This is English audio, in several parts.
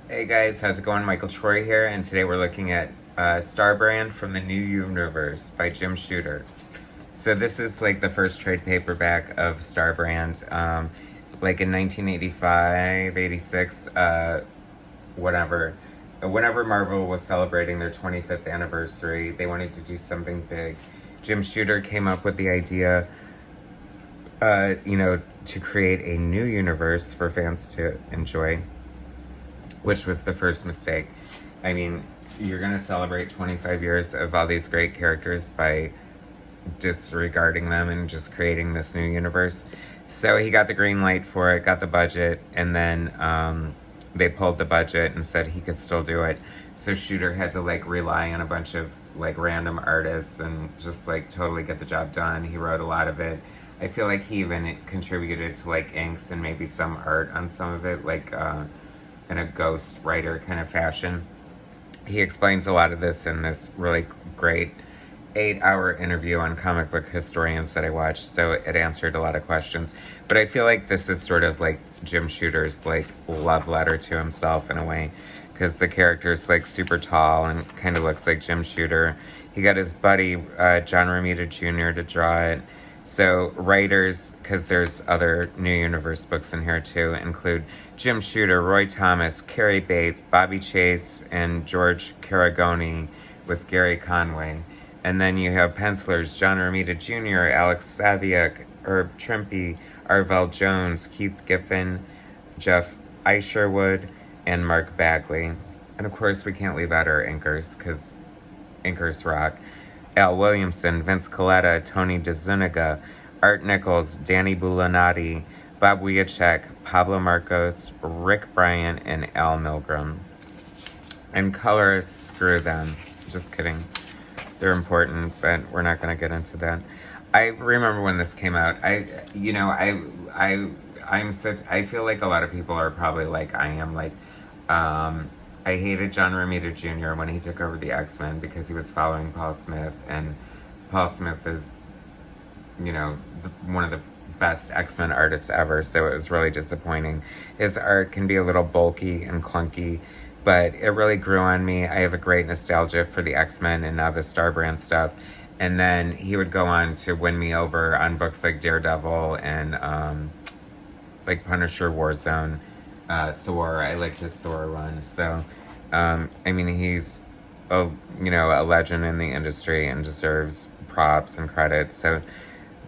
Hey guys, how's it going? Michael Troy here, and today we're looking at Star Brand from the New Universe by Jim Shooter. So this is like the first trade paperback of Star Brand, like in 1985, 86, whatever. Whenever Marvel was celebrating their 25th anniversary, they wanted to do something big. Jim Shooter came up with the idea, to create a new universe for fans to enjoy, which was the first mistake. I mean, you're going to celebrate 25 years of all these great characters by disregarding them and just creating this new universe. So he got the green light for it, got the budget, and then they pulled the budget and said he could still do it. So Shooter had to like rely on a bunch of like random artists and just like totally get the job done. He wrote a lot of it. I feel like he even contributed to like inks and maybe some art on some of it, like in a ghost writer kind of fashion. He explains a lot of this in this really great 8-hour interview on Comic Book Historians that I watched, so it answered a lot of questions. But I feel like this is sort of like Jim Shooter's like love letter to himself in a way, because the character's like super tall and kind of looks like Jim Shooter. He got his buddy John Romita Jr. to draw it. So writers, because there's other New Universe books in here too, include Jim Shooter, Roy Thomas, Cary Bates, Bobby Chase, and George Caragoni with Gary Conway. And then you have pencilers John Romita Jr., Alex Saviuk, Herb Trimpe, Arvell Jones, Keith Giffin, Jeff Isherwood, and Mark Bagley. And of course, we can't leave out our inkers, because inkers rock. Al Williamson, Vince Colletta, Tony DeZuniga, Art Nichols, Danny Bulanati, Bob Wiacek, Pablo Marcos, Rick Bryant, and Al Milgrom. And colorists, screw them. Just kidding. They're important, but we're not going to get into that. I remember when this came out. I feel like a lot of people are probably like I am. Like, I hated John Romita Jr. when he took over the X-Men because he was following Paul Smith, and Paul Smith is, one of the best X-Men artists ever, so it was really disappointing. His art can be a little bulky and clunky, but it really grew on me. I have a great nostalgia for the X-Men and now the Star Brand stuff. And then he would go on to win me over on books like Daredevil and like Punisher, Warzone, Thor. I liked his Thor run. So, he's a legend in the industry and deserves props and credit. So,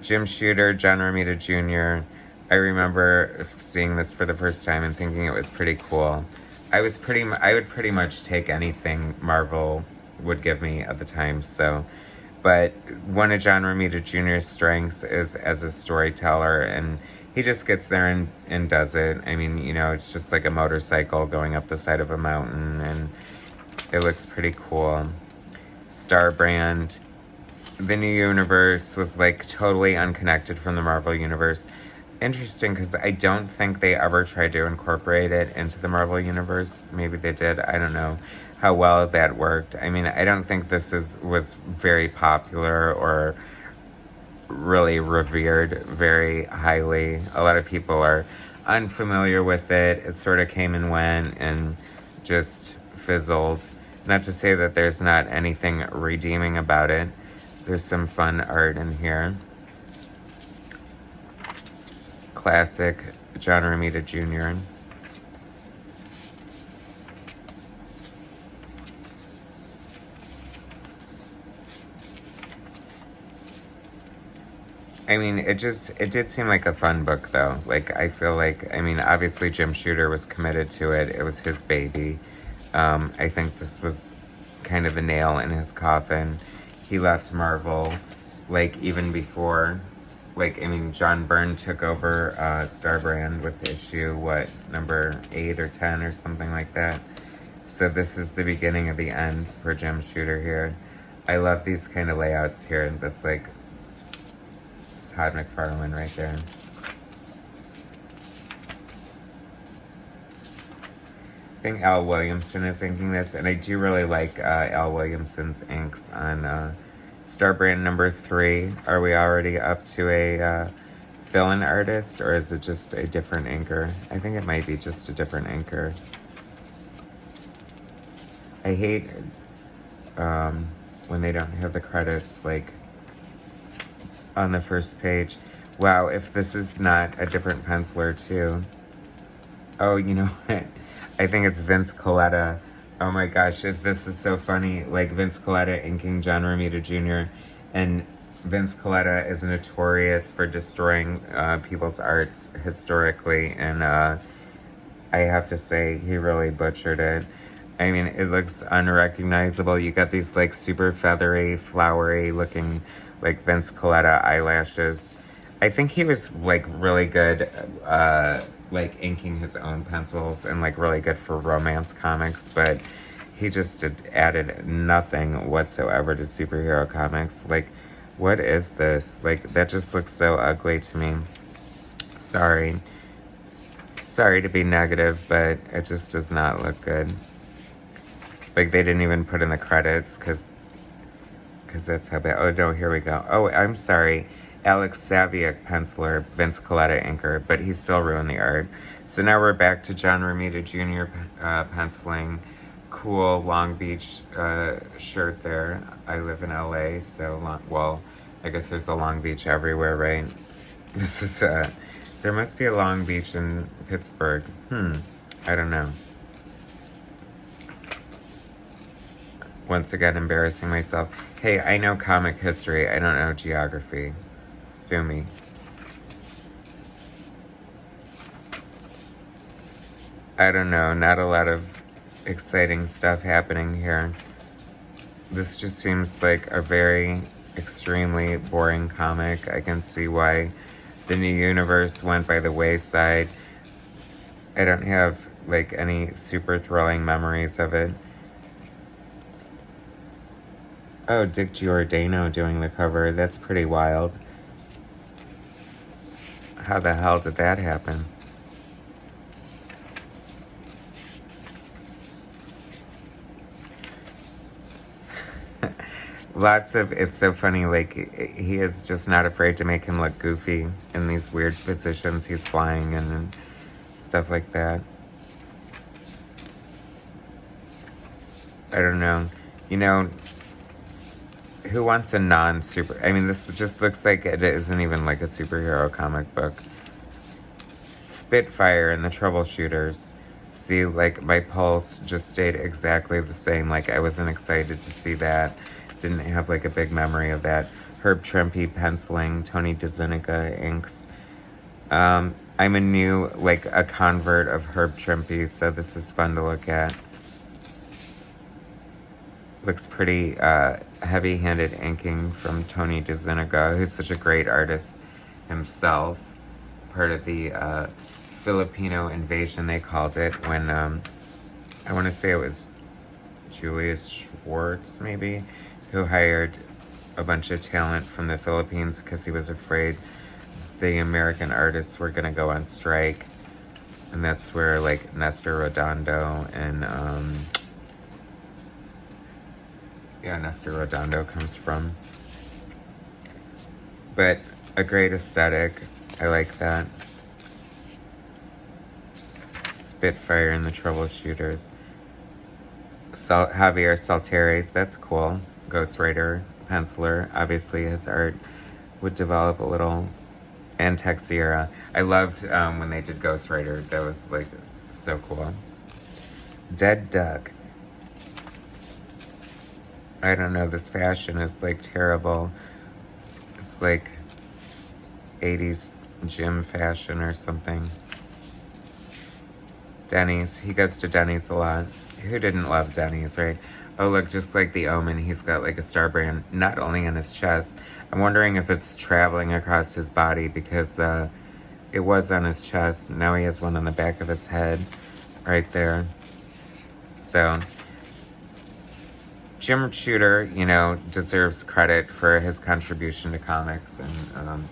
Jim Shooter, John Romita Jr. I remember seeing this for the first time and thinking it was pretty cool. I would pretty much take anything Marvel would give me at the time. So, but one of John Romita Jr.'s strengths is as a storyteller, and he just gets there and does it. I mean, it's just like a motorcycle going up the side of a mountain, and it looks pretty cool. Star Brand, the New Universe was like totally unconnected from the Marvel Universe. Interesting, because I don't think they ever tried to incorporate it into the Marvel Universe. Maybe they did. I don't know how well that worked. I mean, I don't think this was very popular or really revered very highly. A lot of people are unfamiliar with it. It sort of came and went and just fizzled. Not to say that there's not anything redeeming about it. There's some fun art in here. Classic John Romita Jr. I mean, it did seem like a fun book, though. Like, I feel like, obviously Jim Shooter was committed to it. It was his baby. I think this was kind of the nail in his coffin. He left Marvel, like, even before. Like, John Byrne took over Star Brand with issue, number 8 or 10 or something like that. So this is the beginning of the end for Jim Shooter here. I love these kind of layouts here. That's like Todd McFarlane right there. I think Al Williamson is inking this, and I do really like Al Williamson's inks on Star Brand number 3. Are we already up to a villain artist, or is it just a different inker? I think it might be just a different inker. I hate when they don't have the credits, like, on the first page. Wow, if this is not a different penciler, too. Oh, you know what? I think it's Vince Coletta. Oh my gosh, if this is so funny. Like, Vince Coletta inking John Romita Jr. And Vince Coletta is notorious for destroying people's arts historically. And I have to say, he really butchered it. I mean, it looks unrecognizable. You got these, like, super feathery, flowery looking, like, Vince Coletta eyelashes. I think he was, like, really good, like, inking his own pencils and, like, really good for romance comics, but he just added nothing whatsoever to superhero comics. Like, what is this? Like, that just looks so ugly to me. Sorry. Sorry to be negative, but it just does not look good. Like, they didn't even put in the credits, because that's how bad. Oh, no, here we go. Oh, I'm sorry. Alex Saviuk penciler, Vince Coletta inker, but he still ruined the art. So now we're back to John Romita Jr. Penciling. Cool Long Beach shirt there. I live in LA, so, well, I guess there's a Long Beach everywhere, right? This is, there must be a Long Beach in Pittsburgh. I don't know. Once again, embarrassing myself. Hey, I know comic history. I don't know geography. Sue me. I don't know. Not a lot of exciting stuff happening here. This just seems like a very extremely boring comic. I can see why the new universe went by the wayside. I don't have, like, any super thrilling memories of it. Oh, Dick Giordano doing the cover. That's pretty wild. How the hell did that happen? Lots of, it's so funny, like, he is just not afraid to make him look goofy in these weird positions he's flying and stuff like that. I don't know. You know, who wants a non-super... I mean, this just looks like it isn't even like a superhero comic book. Spitfire and the Troubleshooters. See, like, my pulse just stayed exactly the same. Like, I wasn't excited to see that. Didn't have, like, a big memory of that. Herb Trimpe penciling, Tony DeZunica inks. I'm a new, like, a convert of Herb Trimpe, so this is fun to look at. Looks pretty heavy-handed inking from Tony DeZunica, who's such a great artist himself. Part of the Filipino invasion, they called it, when I want to say it was Julius Schwartz, maybe, who hired a bunch of talent from the Philippines because he was afraid the American artists were going to go on strike. And that's where, like, Nestor Redondo and Nestor Redondo comes from. But a great aesthetic. I like that. Spitfire and the Troubleshooters. Javier Salteres, that's cool. Ghost Rider penciler. Obviously his art would develop a little. And Texiera. I loved when they did Ghost Rider. That was, like, so cool. Dead Duck. I don't know, this fashion is, like, terrible. It's like 80s gym fashion or something. Denny's. He goes to Denny's a lot. Who didn't love Denny's, right? Oh, look, just like the Omen, he's got, like, a star brand not only on his chest. I'm wondering if it's traveling across his body because it was on his chest. Now he has one on the back of his head right there. So... Jim Shooter, you know, deserves credit for his contribution to comics, and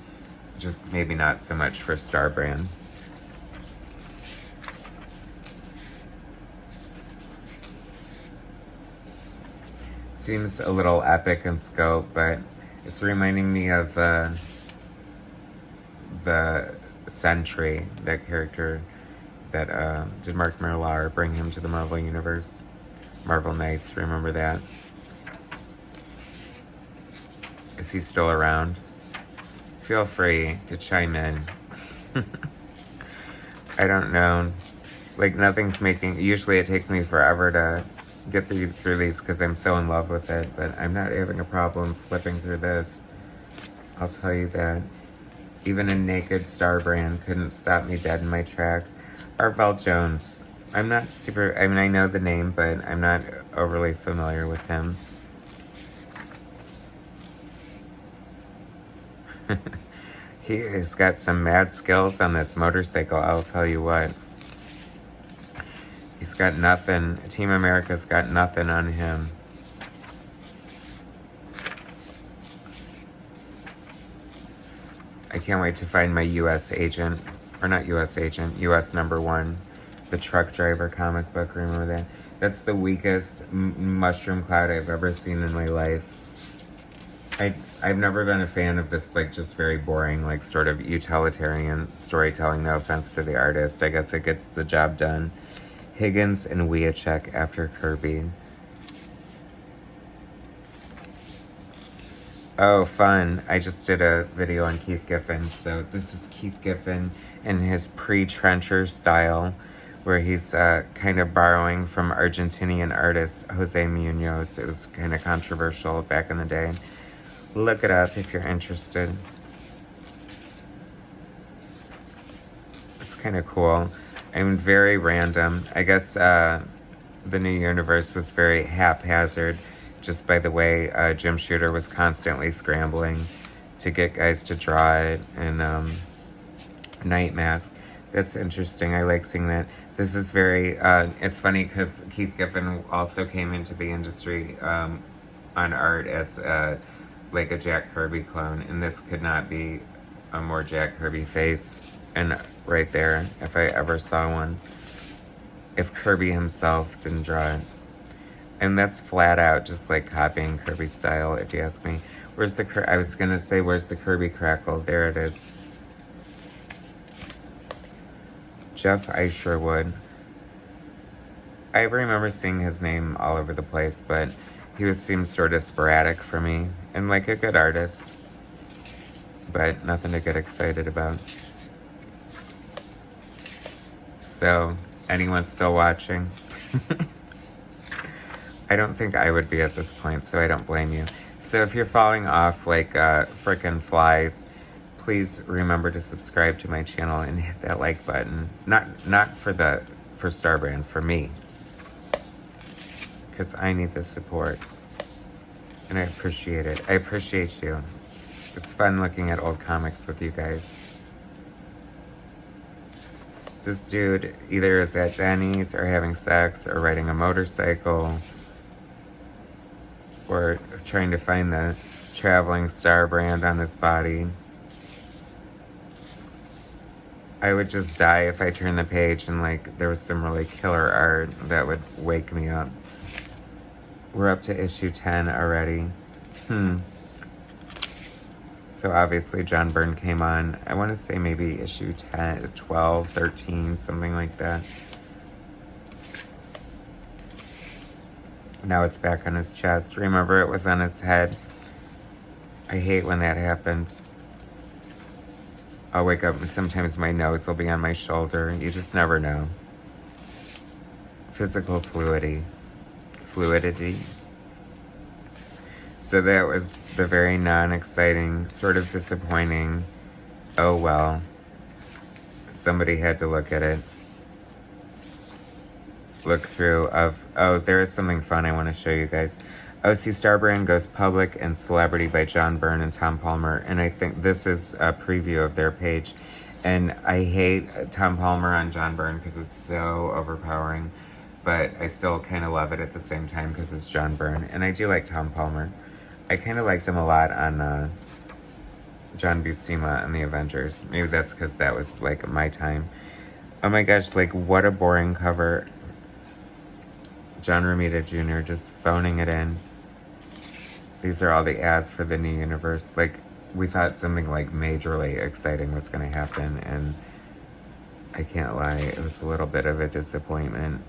just maybe not so much for Star Brand. It seems a little epic in scope, but it's reminding me of the Sentry, that character that did Mark Millar bring him to the Marvel Universe. Marvel Knights, remember that? Is he still around? Feel free to chime in. I don't know. Like, nothing's making... Usually it takes me forever to get through these because I'm so in love with it, but I'm not having a problem flipping through this. I'll tell you that. Even a naked star brand couldn't stop me dead in my tracks. Arvell Jones. I'm not super... I mean, I know the name, but I'm not overly familiar with him. He has got some mad skills on this motorcycle, I'll tell you what. He's got nothing. Team America's got nothing on him. I can't wait to find my U.S. agent. Or not U.S. agent, U.S. #1. The truck driver comic book, remember that? That's the weakest mushroom cloud I've ever seen in my life. I've never been a fan of this, like, just very boring, like, sort of utilitarian storytelling. No offense to the artist. I guess it gets the job done. Higgins and Wiacek after Kirby. Oh, fun. I just did a video on Keith Giffin. So this is Keith Giffin in his pre-trencher style, where he's kind of borrowing from Argentinian artist Jose Munoz. It was kind of controversial back in the day. Look it up if you're interested. It's kind of cool. I'm very random. I guess the new universe was very haphazard, just by the way Jim Shooter was constantly scrambling to get guys to draw it. And Night Mask. That's interesting. I like seeing that. This is very... it's funny because Keith Giffen also came into the industry on art as... like a Jack Kirby clone, and this could not be a more Jack Kirby face. And right there, if I ever saw one, if Kirby himself didn't draw it. And that's flat out just like copying Kirby style, if you ask me. Where's the I was gonna say, where's the Kirby crackle? There it is. Jeff Isherwood. I remember seeing his name all over the place, but he seemed sort of sporadic for me, and like a good artist, but nothing to get excited about. So, anyone still watching? I don't think I would be at this point, so I don't blame you. So if you're falling off like frickin' flies, please remember to subscribe to my channel and hit that like button. Not for Starbrand, for me. Because I need the support. And I appreciate it. I appreciate you. It's fun looking at old comics with you guys. This dude either is at Denny's or having sex or riding a motorcycle or trying to find the traveling star brand on his body. I would just die if I turned the page and like there was some really killer art that would wake me up. We're up to issue 10 already. So obviously John Byrne came on, I want to say maybe issue 10, 12, 13, something like that. Now it's back on his chest. Remember, it was on his head. I hate when that happens. I'll wake up and sometimes my nose will be on my shoulder. You just never know. Physical fluidity. So that was the very non-exciting, sort of disappointing, oh well, somebody had to look at it. Look through of, oh, there is something fun I want to show you guys. OC Starbrand Goes Public and Celebrity by John Byrne and Tom Palmer. And I think this is a preview of their page. And I hate Tom Palmer on John Byrne because it's so overpowering. But I still kind of love it at the same time because it's John Byrne. And I do like Tom Palmer. I kind of liked him a lot on John Buscema and the Avengers. Maybe that's because that was like my time. Oh my gosh, like what a boring cover. John Romita Jr. just phoning it in. These are all the ads for the new universe. Like, we thought something like majorly exciting was going to happen, and I can't lie, it was a little bit of a disappointment.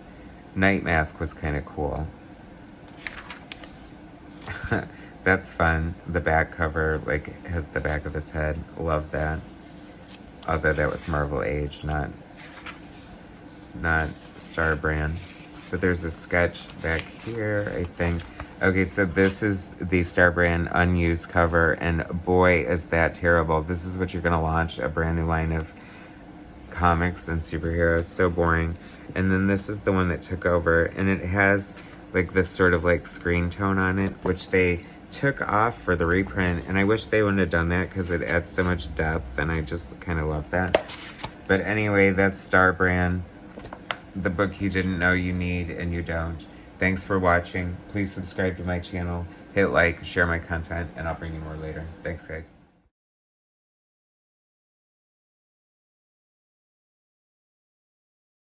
Night Mask was kind of cool. That's fun. The back cover, like, has the back of his head. Love that. Although that was Marvel Age, not Star Brand. But there's a sketch back here, I think. Okay, so this is the Star Brand unused cover, and boy, is that terrible. This is what you're going to launch, a brand new line of comics and superheroes. So boring. And then this is the one that took over, and it has like this sort of like screen tone on it, which they took off for the reprint, and I wish they wouldn't have done that because it adds so much depth, and I just kind of love that. But anyway, that's Star Brand, the book you didn't know you need and you don't. Thanks for watching. Please subscribe to my channel, hit like, share my content, and I'll bring you more later. Thanks, guys.